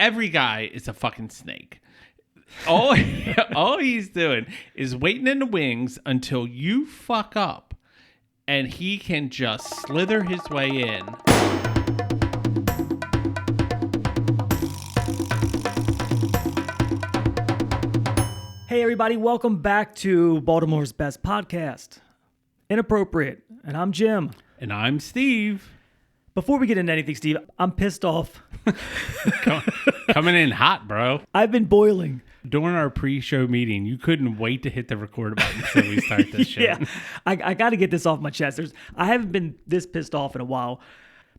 every guy is a fucking snake. All he's doing is waiting in the wings until you fuck up, and he can just slither his way in. Hey everybody, welcome back to Baltimore's best podcast, Inappropriate, and I'm Jim. And I'm Steve. Before we get into anything, Steve, I'm pissed off. Coming in hot, bro. I've been boiling. During our pre-show meeting, you couldn't wait to hit the record button so we start this shit. Yeah, I got to get this off my chest. I haven't been this pissed off in a while.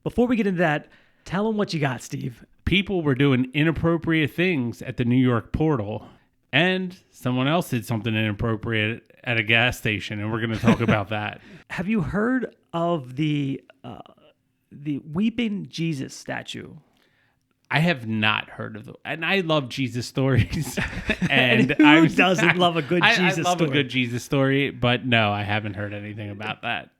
Before we get into that, tell them what you got, Steve. People were doing inappropriate things at the New York portal, and someone else did something inappropriate at a gas station, and we're going to talk about that. Have you heard of the Weeping Jesus statue? I have not heard of them, and I love Jesus stories. And who doesn't love a good Jesus story? I love a good Jesus story, but no, I haven't heard anything about that.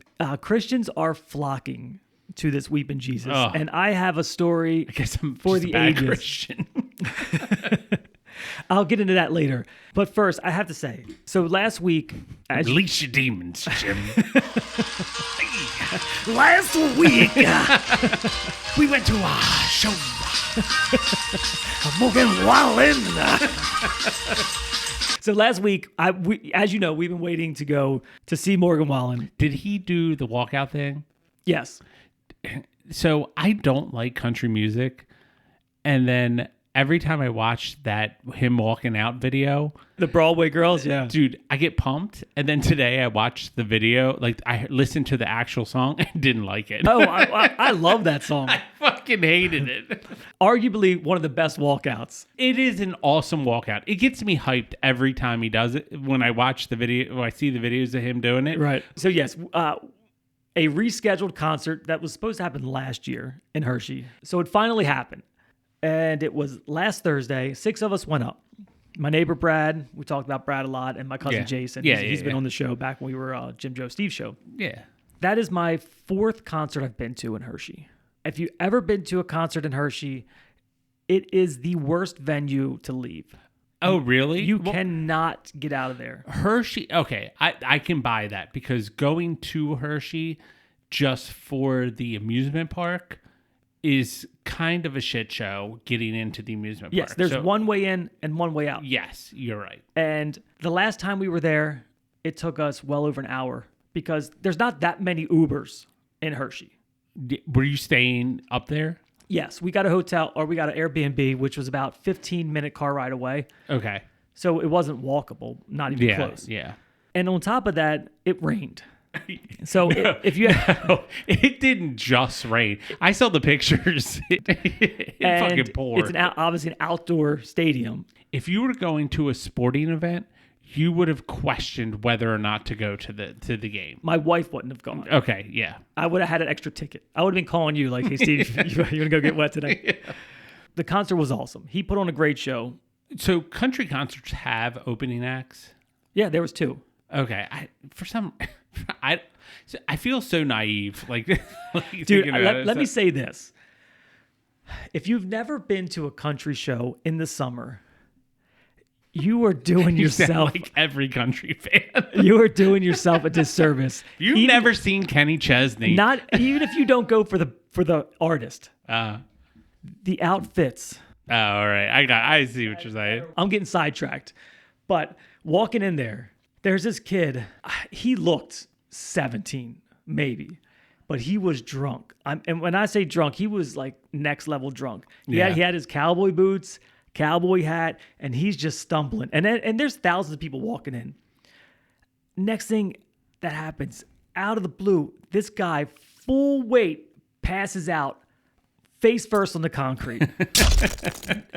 Christians are flocking to this Weeping Jesus, Oh. and I have a story I guess I'm for just the a bad ages. Christian. I'll get into that later. But first, I have to say, so last week... Release your demons, Jim. Last week, We went to a show. Morgan Wallen. So last week, as you know, we've been waiting to go to see Morgan Wallen. Did he do the walkout thing? Yes. So I don't like country music, and then every time I watch that him walking out video, The Broadway Girls, yeah. dude, I get pumped. And then today I watched the video, like I listened to the actual song and didn't like it. Oh, I love that song. I fucking hated it. Arguably one of the best walkouts. It is an awesome walkout. It gets me hyped every time he does it. When I watch the video, when I see the videos of him doing it. Right. So yes, a rescheduled concert that was supposed to happen last year in Hershey. So it finally happened. And it was last Thursday. 6 of us went up. My neighbor Brad, we talked about Brad a lot, and my cousin Jason. He's been on the show back when we were Jim, Joe, Steve show. Yeah. That is my 4th concert I've been to in Hershey. If you've ever been to a concert in Hershey, it is the worst venue to leave. Oh, really? You cannot get out of there. Hershey, okay, I can buy that, because going to Hershey just for the amusement park is kind of a shit show getting into the amusement park. Yes, there's one way in and one way out. Yes, you're right. And the last time we were there, it took us well over an hour because there's not that many Ubers in Hershey. Were you staying up there? Yes, we got a hotel, or we got an Airbnb, which was about 15-minute car ride away. Okay. So it wasn't walkable, not even close. Yeah. And on top of that, it rained. So if you No, it didn't just rain. I saw the pictures. It fucking poured. It's obviously an outdoor stadium. If you were going to a sporting event, you would have questioned whether or not to go to the game. My wife wouldn't have gone. Okay, yeah. I would have had an extra ticket. I would have been calling you like, hey, Steve, you want to go get wet today? Yeah. The concert was awesome. He put on a great show. So country concerts have opening acts? Yeah, there was 2. Okay. I feel so naive. Like dude, let me say this. If you've never been to a country show in the summer, you are doing yourself like every country fan. You are doing yourself a disservice. You've never seen Kenny Chesney. Not even if you don't go for the artist. The outfits. Oh, all right. I see what you're saying. I'm getting sidetracked. But walking in there, there's this kid. He looked 17, maybe, but he was drunk. And when I say drunk, he was like next level drunk. He had his cowboy boots, cowboy hat, and he's just stumbling. And there's thousands of people walking in. Next thing that happens, out of the blue, this guy, full weight, passes out, face first on the concrete.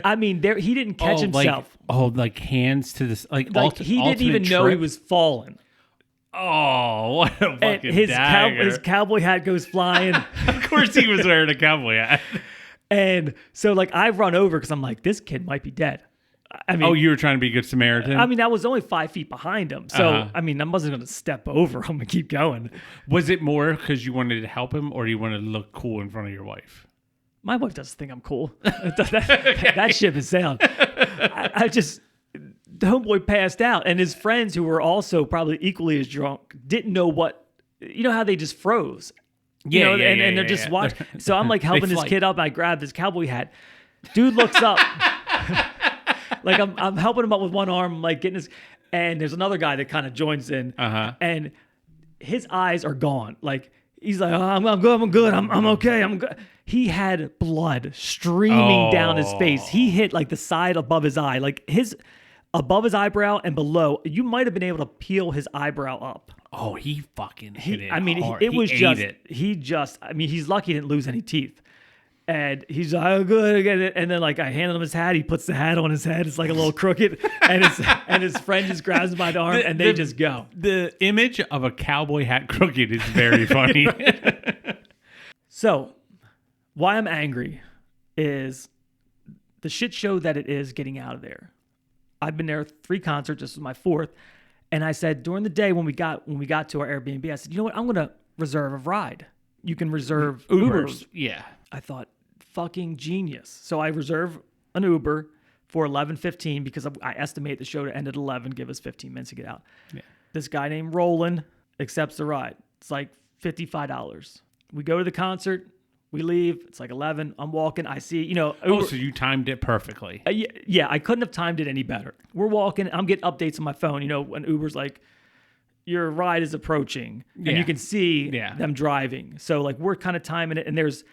I mean, he didn't catch himself. Like hands to this, like he didn't even know he was falling. Oh, what a fucking dagger. His cowboy hat goes flying. Of course he was wearing a cowboy hat. And so like I run over because I'm like, this kid might be dead. I mean, you were trying to be a good Samaritan? I mean, I was only 5 feet behind him. So, I mean, I wasn't going to step over him and keep going. Was it more because you wanted to help him, or you wanted to look cool in front of your wife? My wife doesn't think I'm cool. That ship has sailed. I just, the homeboy passed out, and his friends, who were also probably equally as drunk, didn't know what, you know how they just froze. And they're just watching. So I'm like helping this kid up. And I grabbed his cowboy hat. Dude looks up. Like I'm helping him up with one arm, like getting his, and there's another guy that kind of joins in, and his eyes are gone. Like he's like, oh, I'm good, I'm okay, I'm good. He had blood streaming down his face. He hit like the side above his eye, like above his eyebrow and below. You might have been able to peel his eyebrow up. Oh, he fucking hit it. I mean, hard. He's lucky he didn't lose any teeth. And he's like, oh, good. And then like I handed him his hat. He puts the hat on his head. It's like a little crooked. And his friend just grabs him by the arm and they just go. The image of a cowboy hat crooked is very funny. So why I'm angry is the shit show that it is getting out of there. I've been there 3 concerts. This was my 4th. And I said during the day when we got to our Airbnb, I said, you know what? I'm going to reserve a ride. You can reserve Ubers. Yeah. I thought, fucking genius. So I reserve an Uber for 11:15 because I estimate the show to end at 11, give us 15 minutes to get out. Yeah. This guy named Roland accepts the ride. It's like $55. We go to the concert. We leave. It's like 11. I'm walking. I see, Uber. Oh, so you timed it perfectly. Yeah, I couldn't have timed it any better. We're walking. I'm getting updates on my phone. When Uber's like, your ride is approaching. And you can see them driving. So like we're kind of timing it. And there's,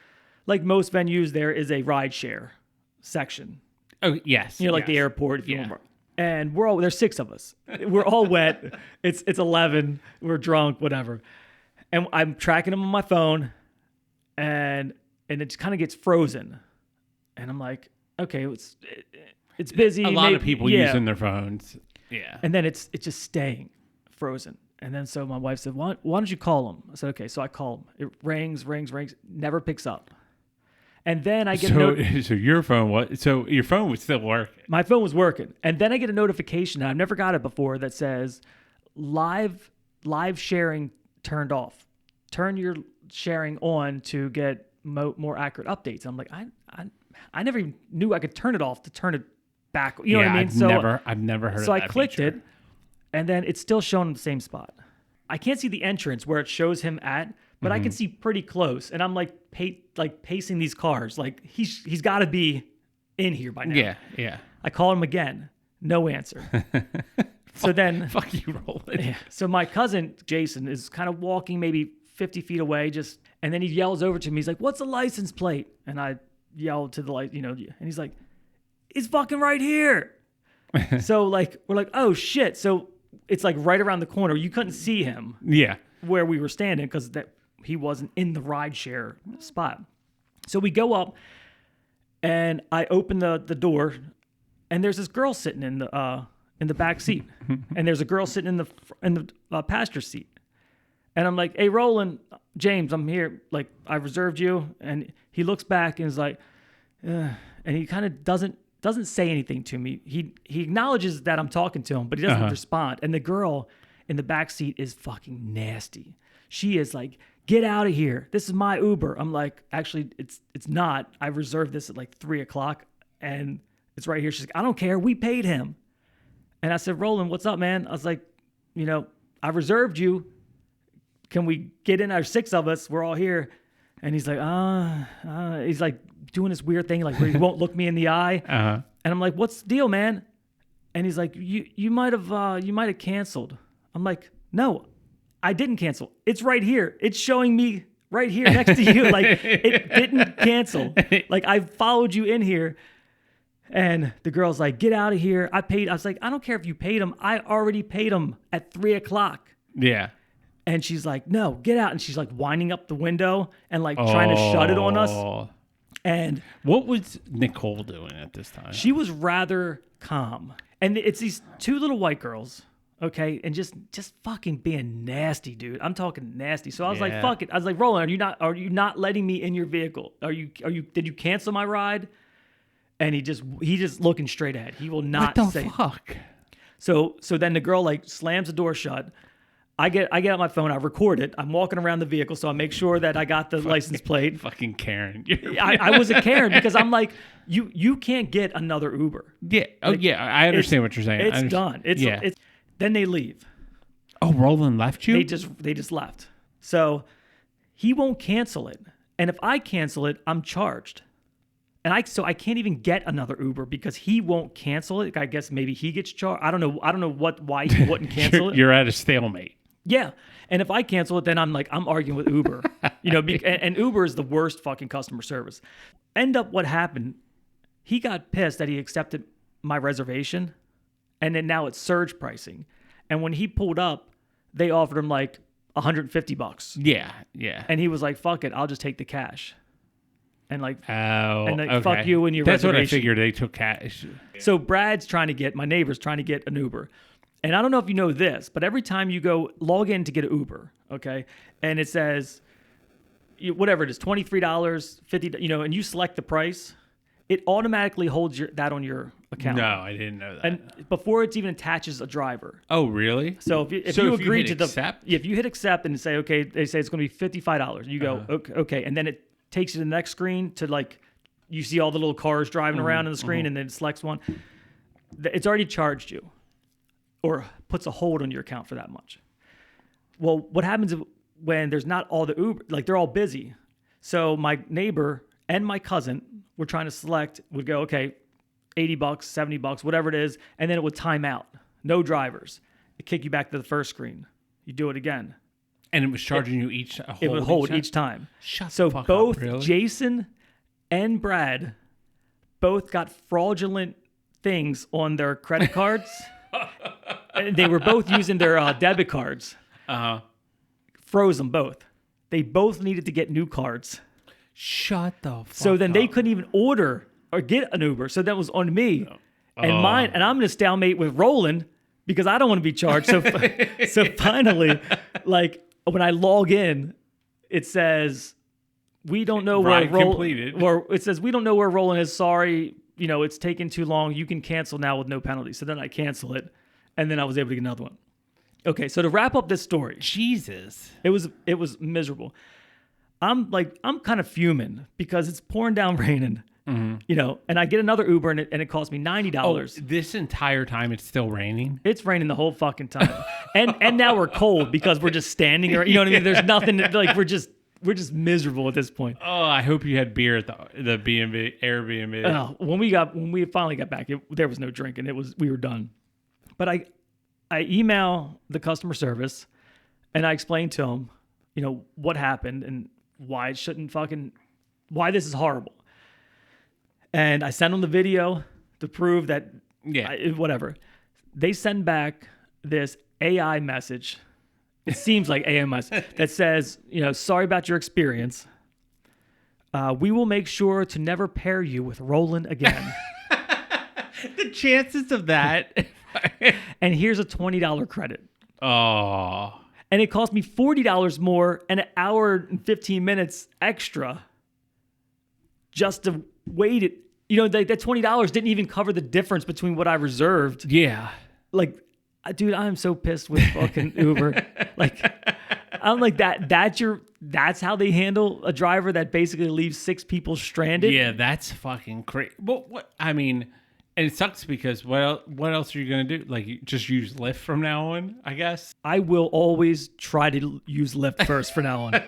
like most venues, there is a ride share section. Oh, yes. Like the airport. If you remember. And there's 6 of us. We're all wet. It's 11. We're drunk, whatever. And I'm tracking them on my phone. And it just kind of gets frozen. And I'm like, okay, it's busy. A lot of people using their phones. Yeah. And then it's just staying frozen. And then so my wife said, why don't you call him? I said, okay. So I call him. It rings, never picks up. And then I get so your phone was still working. My phone was working. And then I get a notification, and I've never got it before, that says live sharing turned off. Turn your sharing on to get more accurate updates. And I'm like, I never even knew I could turn it off to turn it back. You know what I mean? I've never heard of that. So I clicked feature. it, and then it's still showing in the same spot. I can't see the entrance where it shows him at, but I can see pretty close. And I'm like pacing these cars. Like he's got to be in here by now. Yeah. I call him again. No answer. So then... Fuck you, Roland. Yeah. So my cousin, Jason, is kind of walking maybe 50 feet away, and then he yells over to me. He's like, what's the license plate? And I yell to the light, and he's like, it's fucking right here. So like, we're like, oh shit. So it's like right around the corner. You couldn't see him. Yeah. Where we were standing because he wasn't in the rideshare spot. So we go up, and I open the door, and there's this girl sitting in the back seat, and there's a girl sitting in the passenger seat. And I'm like, hey, Roland, James, I'm here. Like, I reserved you. And he looks back and is like, and he kind of doesn't say anything to me. He acknowledges that I'm talking to him, but he doesn't respond. And the girl in the back seat is fucking nasty. She is like, get out of here. This is my Uber. I'm like, actually, it's not. I reserved this at like 3:00 and it's right here. She's like, I don't care. We paid him. And I said, Roland, what's up, man? I was like, I reserved you. Can we get in? There's 6 of us. We're all here. And he's like, he's like doing this weird thing, like where he won't look me in the eye. And I'm like, what's the deal, man? And he's like, you might have canceled. I'm like, no, I didn't cancel. It's right here. It's showing me right here next to you. Like it didn't cancel. Like I followed you in here. And the girl's like, get out of here. I was like, I don't care if you paid him. I already paid him at 3:00. Yeah. And she's like, no, get out. And she's like winding up the window and like trying to shut it on us. And what was Nicole doing at this time? She was rather calm. And it's these 2 little white girls, okay, and just fucking being nasty, dude. I'm talking nasty. So I was like, fuck it. I was like, Roland, are you not letting me in your vehicle? Did you cancel my ride? And he just looking straight ahead. He will not say. What the fuck? So then the girl like slams the door shut. I get out my phone, I record it. I'm walking around the vehicle, so I make sure that I got the license plate. Fucking Karen. I was a Karen because I'm like, you can't get another Uber. Yeah. Oh, Like, yeah. I understand what you're saying. It's done. It's then they leave. Oh, Roland left you? They just left. So he won't cancel it. And if I cancel it, I'm charged. And I can't even get another Uber because he won't cancel it. I guess maybe he gets charged. I don't know why he wouldn't cancel it. You're at a stalemate. Yeah. And if I cancel it, then I'm arguing with Uber. And Uber is the worst fucking customer service. End up what happened, he got pissed that he accepted my reservation, and then now it's surge pricing. And when he pulled up, they offered him like $150. Yeah, yeah. And he was like, fuck it, I'll just take the cash. And like, okay. Fuck you and your That's reservation. What I figured. They took cash. So my neighbor's trying to get an Uber. And I don't know if you know this, but every time you go log in to get an Uber, okay, and it says, whatever it is, $23, $50, and you select the price, it automatically holds that on your account. No, I didn't know that. And before it even attaches a driver. Oh, really? So if you agree to accept? if you hit accept and say, okay, they say it's going to be $55, you go, okay, and then it takes you to the next screen to like, you see all the little cars driving around on the screen, and then it selects one. It's already charged you, or puts a hold on your account for that much. Well, what happens when there's not all the Uber, like they're all busy. So my neighbor and my cousin were trying to select, would go, okay, $80, $70, whatever it is, and then it would time out. No drivers. It kick you back to the first screen. You do it again. And it was charging you it would hold each time. Shut so the fuck both up, really? Jason and Brad both got fraudulent things on their credit cards. And they were both using their debit cards. Froze them both. They both needed to get new cards. Shut the fuck So then up. they couldn't even order or get an Uber. So that was on me. And mine, and I'm in a stalemate with Roland because I don't want to be charged. So so finally, like when I log in, it says we don't know where completed. Or it says we don't know where Roland is. Sorry, it's taken too long. You can cancel now with no penalty. So then I cancel it, and then I was able to get another one. Okay, so to wrap up this story, Jesus, it was miserable. I'm kind of fuming because it's pouring down raining, and I get another Uber and it costs me $90. Oh, this entire time it's still raining? It's raining the whole fucking time. and now we're cold because we're just standing there. You know what I mean? There's nothing, like we're just miserable at this point. Oh, I hope you had beer at the B&B, Airbnb. When we finally got back, there was no drinking. We were done. But I email the customer service and I explain to them, what happened and why this is horrible. And I send them the video to prove that, whatever. They send back this AI message. It seems like AI message that says, sorry about your experience. We will make sure to never pair you with Roland again. The chances of that. And here's a $20 credit. Oh. And it cost me $40 more and an hour and 15 minutes extra just to wait it. That $20 didn't even cover the difference between what I reserved. Yeah. Like, dude, I'm so pissed with fucking Uber. Like, I'm like, that's how they handle a driver that basically leaves 6 people stranded? Yeah, that's fucking crazy. Well, and it sucks because what else are you going to do? Like, you just use Lyft from now on, I guess? I will always try to use Lyft first from now on.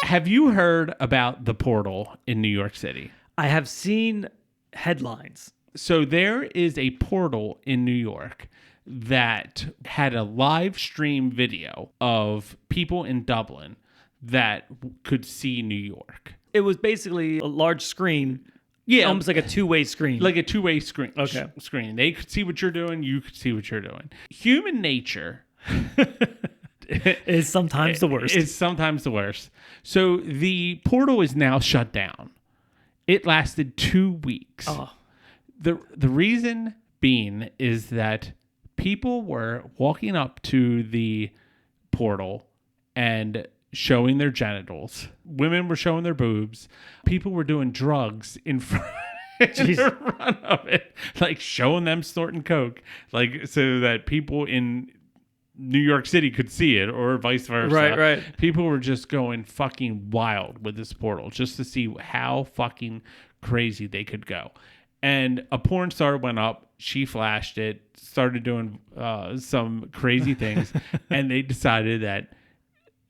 Have you heard about the portal in New York City? I have seen headlines. So there is a portal in New York that had a live stream video of people in Dublin that could see New York. It was basically a large screen. Yeah. Almost like a two-way screen. Like a two-way screen. Okay. Screen. They could see what you're doing. You could see what you're doing. Human nature is sometimes the worst. It's sometimes the worst. So the portal is now shut down. It lasted 2 weeks. Oh. The reason being is that people were walking up to the portal and showing their genitals. Women were showing their boobs. People were doing drugs in front of it, like showing them snorting coke, like so that people in New York City could see it or vice versa. Right. People were just going fucking wild with this portal just to see how fucking crazy they could go. And a porn star went up. She flashed it, started doing some crazy things, and they decided that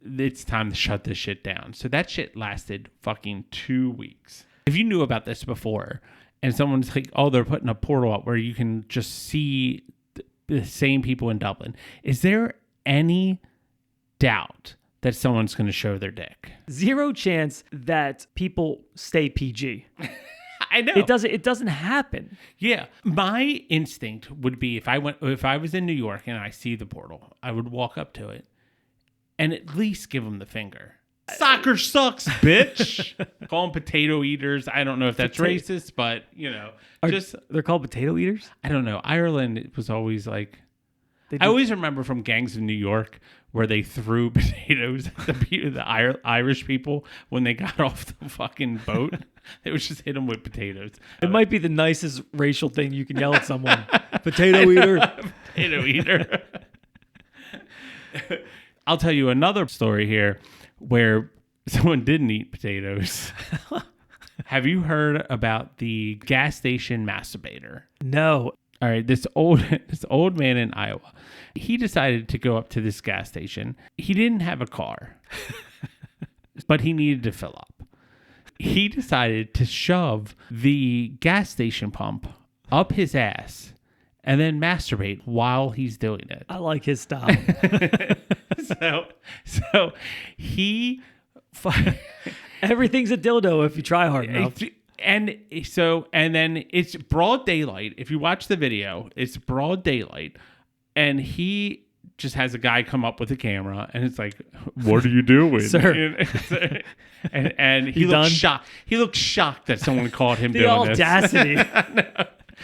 it's time to shut this shit down. So that shit lasted fucking 2 weeks. If you knew about this before and someone's like, oh, they're putting a portal up where you can just see the same people in Dublin, is there any doubt that someone's going to show their dick? Zero chance that people stay PG. I know. It doesn't happen. Yeah. My instinct would be if I was in New York and I see the portal, I would walk up to it and at least give them the finger. Soccer sucks, bitch. Call them potato eaters. I don't know if that's racist, but They're called potato eaters? I don't know. Ireland, it was always like, I always remember from Gangs of New York where they threw potatoes at the Irish people when they got off the fucking boat. They would just hit them with potatoes. It might be the nicest racial thing you can yell at someone. Potato eater. Potato eater. I'll tell you another story here where someone didn't eat potatoes. Have you heard about the gas station masturbator? No. All right, this old man in Iowa, he decided to go up to this gas station. He didn't have a car, but he needed to fill up. He decided to shove the gas station pump up his ass and then masturbate while he's doing it. I like his style. So he... Everything's a dildo if you try hard enough. And then it's broad daylight. If you watch the video, it's broad daylight. And he just has a guy come up with a camera and it's like, what are you doing? Sir. And he looks shocked. He looks shocked that someone caught him doing this. The audacity.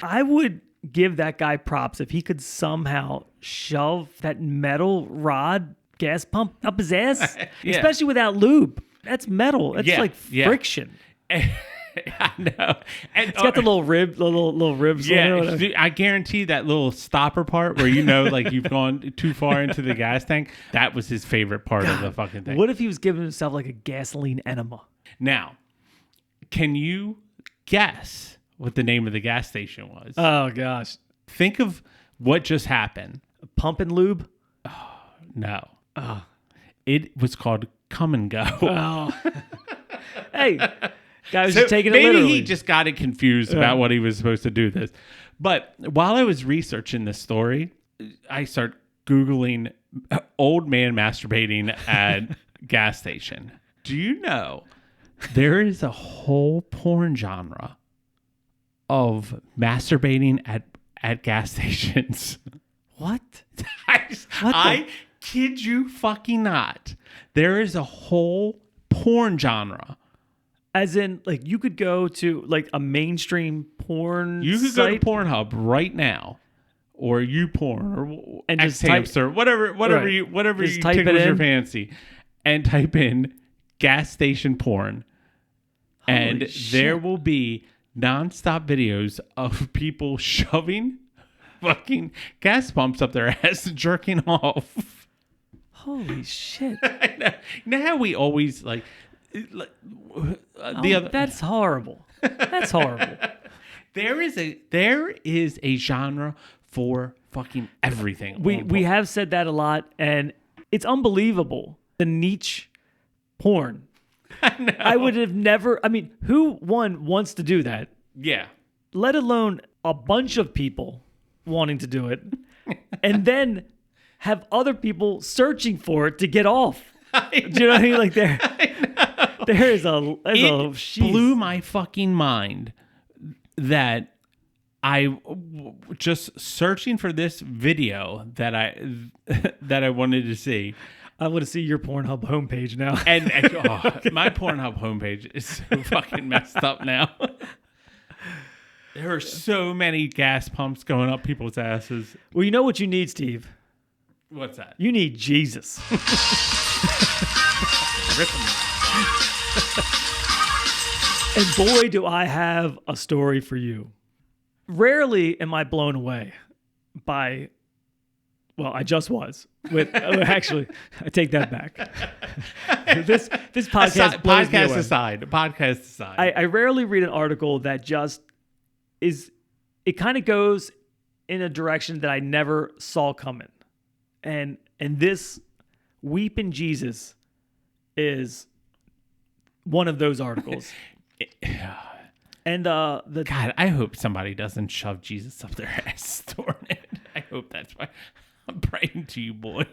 I would give that guy props if he could somehow shove that metal rod gas pump up his ass, especially without lube. That's metal. That's like friction. I know. And it's got the little ribs. Yeah, I guarantee that little stopper part where like you've gone too far into the gas tank, that was his favorite part of the fucking thing. What if he was giving himself like a gasoline enema? Now, can you guess what the name of the gas station was? Oh gosh. Think of what just happened. Pump and lube? Oh, no. Oh. It was called Come and Go. Oh. Hey, guy was just taking it literally. Maybe he just got it confused about what he was supposed to do this. But while I was researching this story, I start Googling old man masturbating at gas station. Do you know there is a whole porn genre of masturbating at gas stations? What? I kid you fucking not. There is a whole porn genre. As in, like, you could go to like a mainstream porn go site. to Pornhub right now, or YouPorn, or and just Xhamster, whatever right. you just type tickles it your in. fancy, and type in gas station porn, and there will be nonstop videos of people shoving fucking gas pumps up their ass and jerking off. Holy shit! Now we always like. That's horrible. That's horrible. There is a genre for fucking everything. We have said that a lot, and it's unbelievable. The niche porn. I would have never. I mean, who wants to do that? Yeah. Let alone a bunch of people wanting to do it, and then have other people searching for it to get off. Do you know what I mean? Like there's blew my fucking mind that I just searching for this video that I wanted to see. I want to see your Pornhub homepage now. And my Pornhub homepage is so fucking messed up now. There are so many gas pumps going up people's asses. Well, you know what you need, Steve? What's that? You need Jesus. And boy, do I have a story for you. Rarely am I blown away by Well, I just was. Actually, I take that back. This podcast blows me away. Podcast aside. I rarely read an article that just is. It kind of goes in a direction that I never saw coming, and this Weeping Jesus is one of those articles. And the God, I hope somebody doesn't shove Jesus up their ass during it. I hope that's why I'm praying to you, boy.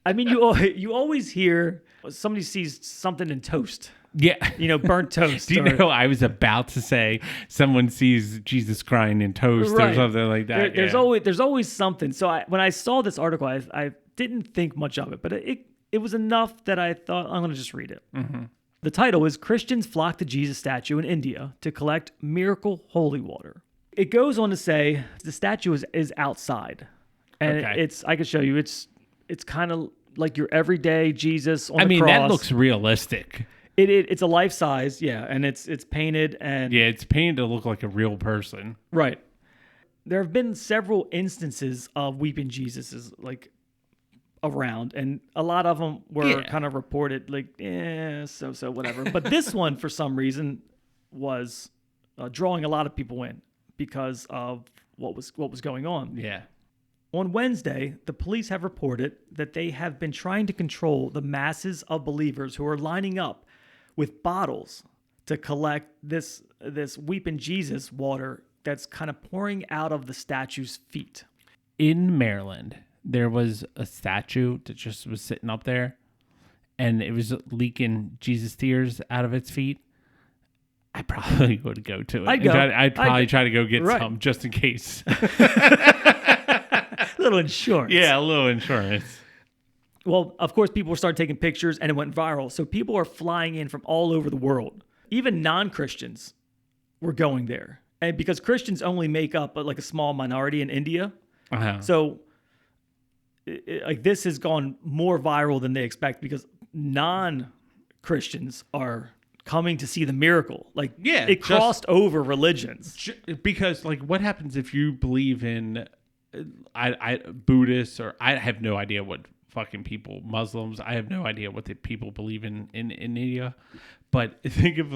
I mean, you always hear somebody sees something in toast. Yeah. Burnt toast. Do you know I was about to say someone sees Jesus crying in toast or something like that? There's always something. So when I saw this article, I didn't think much of it, but it was enough that I thought I'm going to just read it. Mm-hmm. The title is Christians Flock to Jesus Statue in India to Collect Miracle Holy Water. It goes on to say the statue is outside. And I can show you, it's kind of like your everyday Jesus on the cross. That looks realistic. It's a life size, yeah, and it's painted and it's painted to look like a real person. Right. There have been several instances of weeping Jesuses around, and a lot of them were kind of reported so whatever. But this one, for some reason, was drawing a lot of people in because of what was going on. Yeah. On Wednesday, the police have reported that they have been trying to control the masses of believers who are lining up with bottles to collect this weeping Jesus water that's kind of pouring out of the statue's feet. In Maryland, there was a statue that just was sitting up there, and it was leaking Jesus tears out of its feet. I probably would go to it. I'd probably try to go get some just in case. A little insurance. Yeah, a little insurance. Well, of course, people started taking pictures, and it went viral. So people are flying in from all over the world. Even non-Christians were going there. And because Christians only make up a small minority in India. Uh-huh. So this has gone more viral than they expect because non-Christians are coming to see the miracle. It crossed over religions. Because what happens if you believe in Buddhists, or I have no idea what fucking people, Muslims, I have no idea what the people believe in India. But think of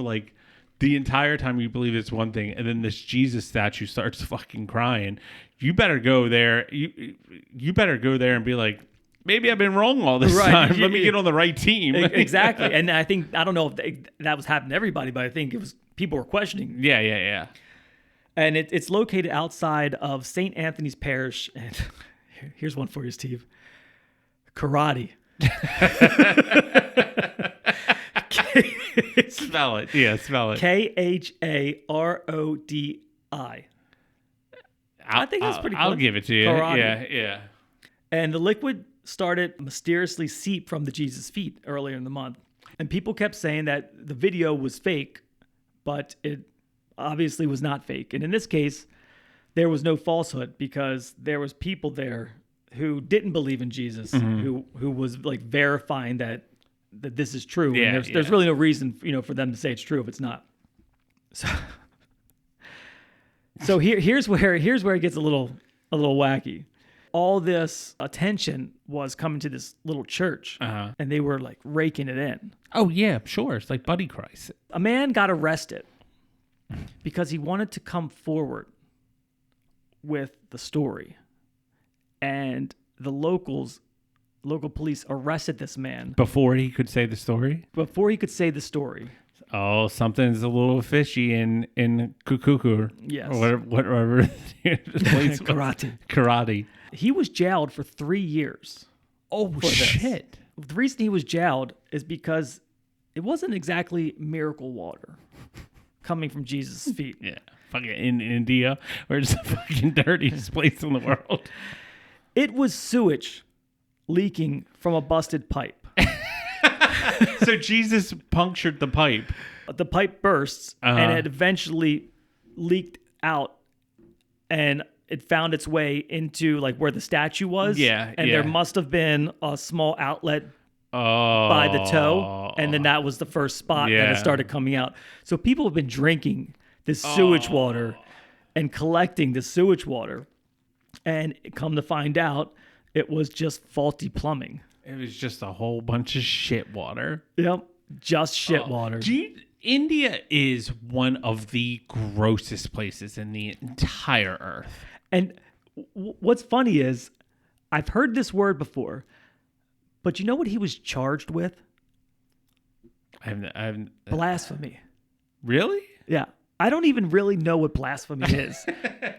the entire time you believe it's one thing, and then this Jesus statue starts fucking crying. You better go there. You better go there and be like, maybe I've been wrong all this time. Let me get on the right team. Exactly. And I don't know if that was happening to everybody, but I think it was people were questioning. Yeah. And it's located outside of St. Anthony's Parish. And here's one for you, Steve. Karate. Spell it. Yeah, spell it. Kharodi. I think that's pretty close. I'll give it to you. Karate. Yeah. And the liquid started mysteriously seep from the Jesus feet earlier in the month. And people kept saying that the video was fake, but it obviously was not fake. And in this case, there was no falsehood because there was people there who didn't believe in Jesus, who was verifying that this is true. Yeah, and there's really no reason, for them to say it's true if it's not. So here's where it gets a little wacky. All this attention was coming to this little church, and they were raking it in. Oh yeah, sure. It's like Buddy Christ. A man got arrested because he wanted to come forward with the story, and the local police arrested this man before he could say the story. Oh, something's a little fishy in Kukukur. Yes. Or whatever. Karate. He was jailed for 3 years. Oh, shit. The reason he was jailed is because it wasn't exactly miracle water coming from Jesus' feet. Yeah. Fucking in India, where it's the fucking dirtiest place in the world. It was sewage leaking from a busted pipe. So Jesus punctured the pipe. The pipe bursts, and it eventually leaked out, and it found its way into where the statue was. Yeah, and there must have been a small outlet by the toe, and then that was the first spot that it started coming out. So people have been drinking this sewage water and collecting the sewage water, and come to find out, It was just faulty plumbing. It was just a whole bunch of shit water. Yep. Just shit water. India is one of the grossest places in the entire earth. And what's funny is I've heard this word before, but you know what he was charged with? Blasphemy. Really? Yeah. I don't even really know what blasphemy is.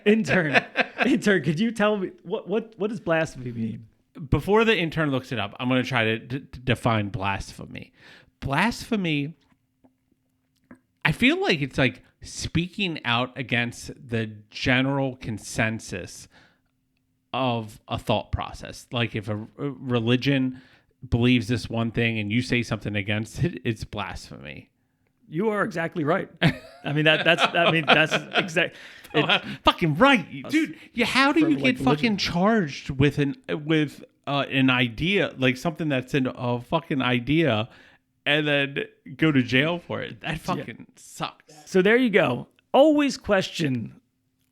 Intern, could you tell me what does blasphemy mean? Before the intern looks it up, I'm going to try to define blasphemy. Blasphemy, I feel like it's like speaking out against the general consensus of a thought process. Like if a religion believes this one thing and you say something against it, it's blasphemy. You are exactly right. I mean that's exact. Fucking right, dude. Yeah, how do you get fucking charged with an idea, like something that's a fucking idea, and then go to jail for it? That fucking sucks. So there you go. Always question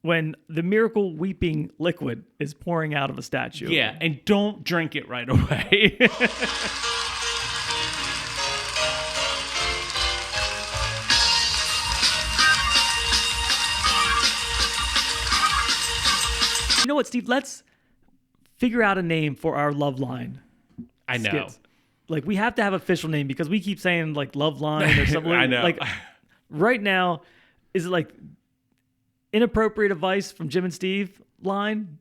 when the miracle weeping liquid is pouring out of a statue. Yeah, and don't drink it right away. You know what, Steve? Let's figure out a name for our Love Line. I know. Skits. Like, we have to have an official name because we keep saying, like, Love Line or something. I know. Like, right now, is it, like, Inappropriate Advice from Jim and Steve line?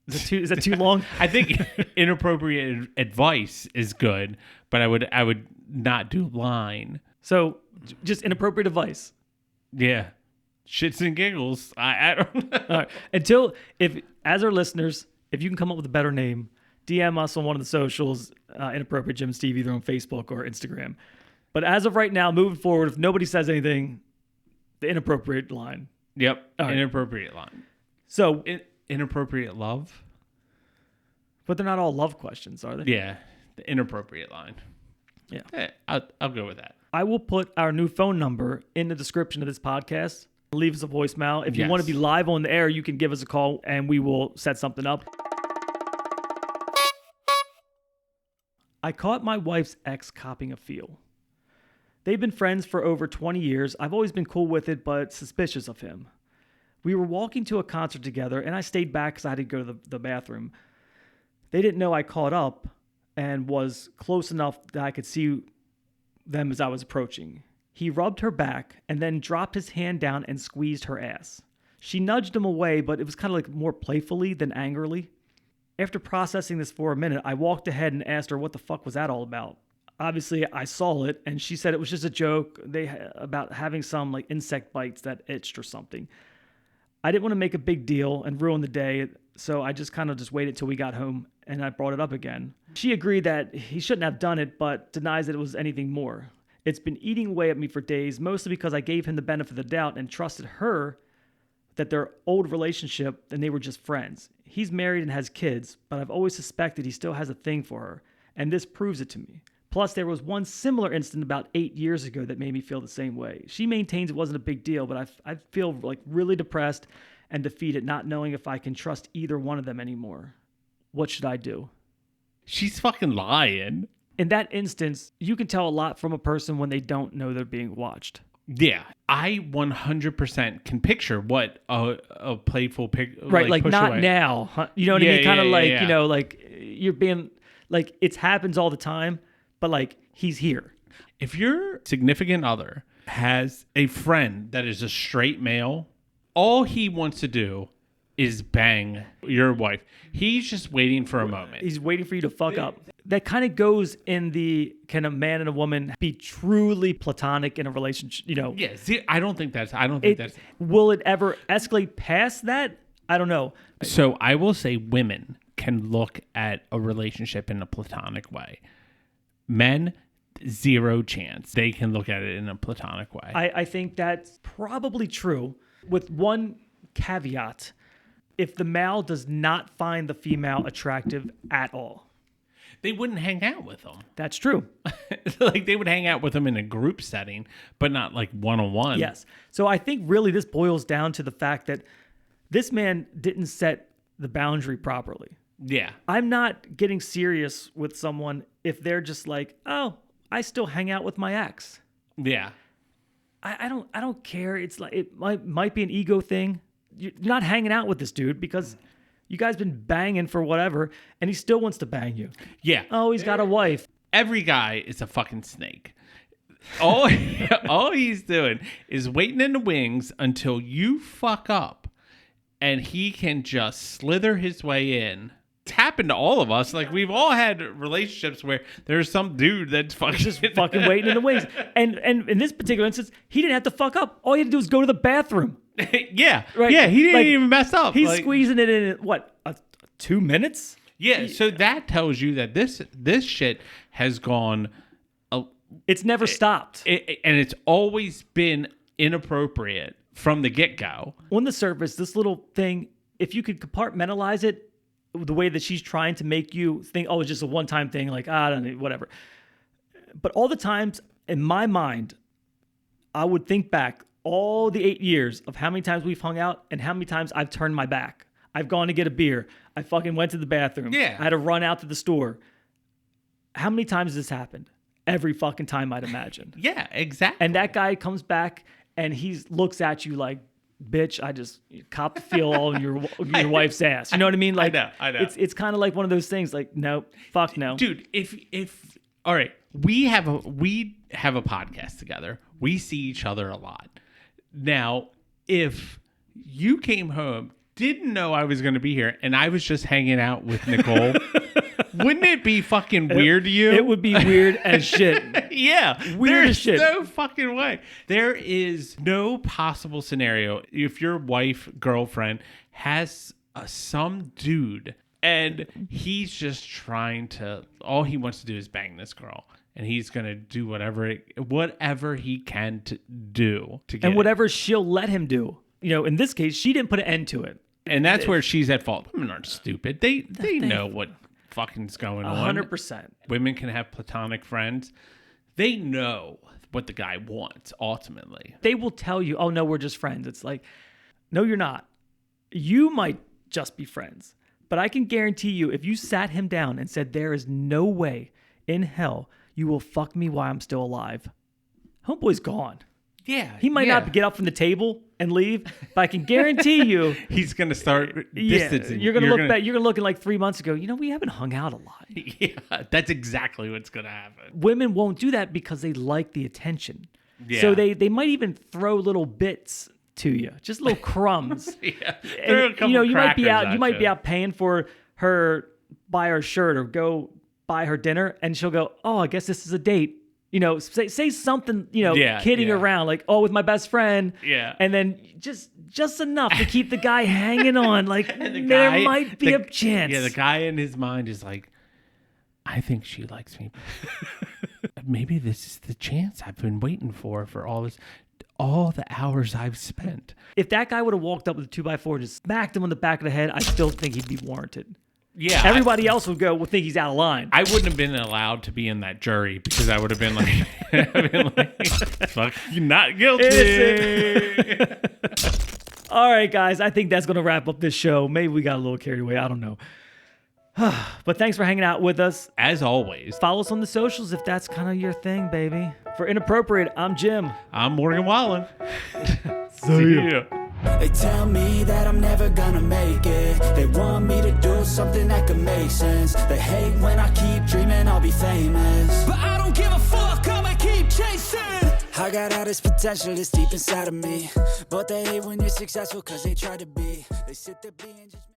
Is that too long? I think Inappropriate Advice is good, but I would not do line. So, just Inappropriate Advice. Yeah. Shits and giggles. I don't know. All right. As our listeners, if you can come up with a better name, DM us on one of the socials, Inappropriate Jim and Steve, either on Facebook or Instagram. But as of right now, moving forward, if nobody says anything, the Inappropriate line. Yep. Right. Inappropriate line. So inappropriate love. But they're not all love questions, are they? Yeah. The inappropriate line. Yeah. I'll go with that. I will put our new phone number in the description of this podcast. Leave us a voicemail. If you want to be live on the air, you can give us a call and we will set something up. I caught my wife's ex copping a feel. They've been friends for over 20 years. I've always been cool with it, but suspicious of him. We were walking to a concert together, and I stayed back because I had to go to the bathroom. They didn't know I caught up and was close enough that I could see them as I was approaching. He rubbed her back and then dropped his hand down and squeezed her ass. She nudged him away, but it was kind of like more playfully than angrily. After processing this for a minute, I walked ahead and asked her what the fuck was that all about. Obviously, I saw it, and she said it was just a joke about having some like insect bites that itched or something. I didn't want to make a big deal and ruin the day, so I just kind of just waited till we got home, and I brought it up again. She agreed that he shouldn't have done it, but denies that it was anything more. It's been eating away at me for days, mostly because I gave him the benefit of the doubt and trusted her that their old relationship and they were just friends. He's married and has kids, but I've always suspected he still has a thing for her, and this proves it to me. Plus, there was one similar incident about 8 years ago that made me feel the same way. She maintains it wasn't a big deal, but I feel like really depressed and defeated, not knowing if I can trust either one of them anymore. What should I do? She's fucking lying. In that instance, you can tell a lot from a person when they don't know they're being watched. Yeah, I 100% can picture what a playful pic. Right, like not away. Now. Huh? You know what I mean? Kind of like, you know, like you're being, like it happens all the time, but like he's here. If your significant other has a friend that is a straight male, all he wants to do is bang your wife. He's just waiting for a moment. He's waiting for you to fuck up. That kind of goes in the, can a man and a woman be truly platonic in a relationship? You know? Yeah. See, I don't think that's. Will it ever escalate past that? I don't know. So I will say women can look at a relationship in a platonic way. Men, zero chance. They can look at it in a platonic way. I think that's probably true, with one caveat. If the male does not find the female attractive at all, they wouldn't hang out with them. That's true. Like they would hang out with them in a group setting, but not like one-on-one. Yes. So I think really this boils down to the fact that this man didn't set the boundary properly. Yeah. I'm not getting serious with someone if they're just like, oh, I still hang out with my ex. Yeah. I don't care. It's like it might be an ego thing. You're not hanging out with this dude because you guys been banging for whatever, and he still wants to bang you. Yeah. Oh, he's got a wife. Every guy is a fucking snake. All he's doing is waiting in the wings until you fuck up, and he can just slither his way in. It's happened to all of us. Like, we've all had relationships where there's some dude that's Just fucking waiting in the wings. And in this particular instance, he didn't have to fuck up. All he had to do was go to the bathroom. Yeah. Right? Yeah, he didn't Like, even mess up. He's Like, squeezing it in, 2 minutes? yeah, so that tells you that this shit has gone... It's never stopped. And it's always been inappropriate from the get-go. On the surface, this little thing, if you could compartmentalize it, the way that she's trying to make you think, oh, it's just a one-time thing, like, I don't know, whatever. But all the times, in my mind, I would think back all the 8 years of how many times we've hung out and how many times I've turned my back. I've gone to get a beer. I fucking went to the bathroom. Yeah. I had to run out to the store. How many times has this happened? Every fucking time, I'd imagine. Yeah, exactly. And that guy comes back and he looks at you like, bitch, I just cop the feel all in your wife's ass. You know what I mean? Like, I know. It's kind of like one of those things. Like, no, fuck no, dude. If all right, we have a podcast together. We see each other a lot. Now, if you came home, didn't know I was going to be here, and I was just hanging out with Nicole, wouldn't it be fucking weird to you? It would be weird as shit. Yeah, Weird there's as shit. no fucking way. There is no possible scenario if your wife, girlfriend has some dude and he's just trying to, all he wants to do is bang this girl. And he's going to do whatever he can to do to get And whatever she'll let him do. You know, in this case, she didn't put an end to it. And that's where she's at fault. Women aren't stupid. They know what fucking's going on. 100%. Women can have platonic friends. They know what the guy wants ultimately. They will tell you, oh, no, we're just friends. It's like, no, you're not. You might just be friends. But I can guarantee you, if you sat him down and said, there is no way in hell you will fuck me while I'm still alive, homeboy's gone. Yeah. He might not get up from the table and leave, but I can guarantee you he's going to start distancing. You're going to look back. You're going to look in like 3 months ago, you know, we haven't hung out a lot. Yeah, that's exactly what's going to happen. Women won't do that because they like the attention. Yeah. So they might even throw little bits to you, just little crumbs. Yeah. And, you know, you might be out paying for her, buy her shirt or go buy her dinner, and she'll go, oh, I guess this is a date. You know, say something, you know, kidding around, like, oh, with my best friend. Yeah. And then just enough to keep the guy hanging on. Like, there might be a chance. Yeah, the guy in his mind is like, I think she likes me. Maybe this is the chance I've been waiting for all the hours I've spent. If that guy would have walked up with a 2x4 and just smacked him on the back of the head, I still think he'd be warranted. Yeah, everybody else would think he's out of line. I wouldn't have been allowed to be in that jury because I would have been like, fuck, you're not guilty. All right, guys, I think that's going to wrap up this show. Maybe we got a little carried away. I don't know. But thanks for hanging out with us. As always. Follow us on the socials if that's kind of your thing, baby. For Inappropriate, I'm Jim. I'm Morgan Wallen. See ya. They tell me that I'm never gonna make it. They want me to do something that could make sense. They hate when I keep dreaming I'll be famous, but I don't give a fuck, I'ma keep chasing. I got all this potential that's deep inside of me, but they hate when you're successful cause they try to be. They sit there being just